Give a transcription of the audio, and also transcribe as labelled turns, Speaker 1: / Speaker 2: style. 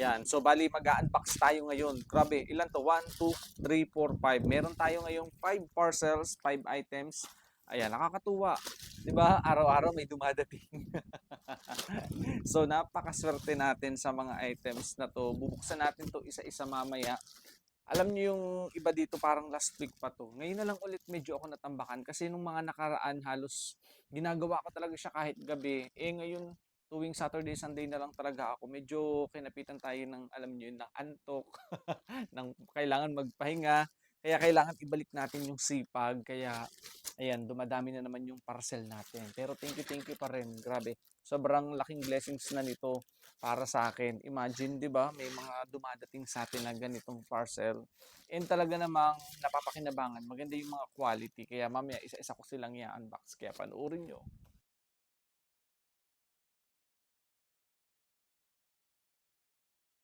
Speaker 1: Yan. So, bali mag-unbox tayo ngayon. Grabe, ilan to? 1, 2, 3, 4, 5. Meron tayo ngayong 5 parcels, 5 items. Ayan, nakakatuwa. 'Di ba? Araw-araw may dumadating. So, napakaswerte natin sa mga items na to. Bubuksan natin to isa-isa mamaya. Alam niyo yung iba dito parang last week pa 'to. Ngayon na lang ulit medyo ako natambakan kasi nung mga nakaraan halos ginagawa ko talaga siya kahit gabi. Eh, ngayon tuwing Saturday, Sunday na lang talaga ako. Medyo kinapitan tayo ng alam niyo yun, ng antok, ng kailangan magpahinga. Kaya kailangan ibalik natin yung sipag. Kaya ayan, dumadami na naman yung parcel natin. Pero thank you pa rin. Grabe. Sobrang laking blessings na nito para sa akin. Imagine, 'di ba, may mga dumadating sa atin na ganitong parcel. And talaga namang napapakinabangan. Maganda yung mga quality. Kaya mamaya isa-isa ko silang i-unbox. Kaya panoorin nyo.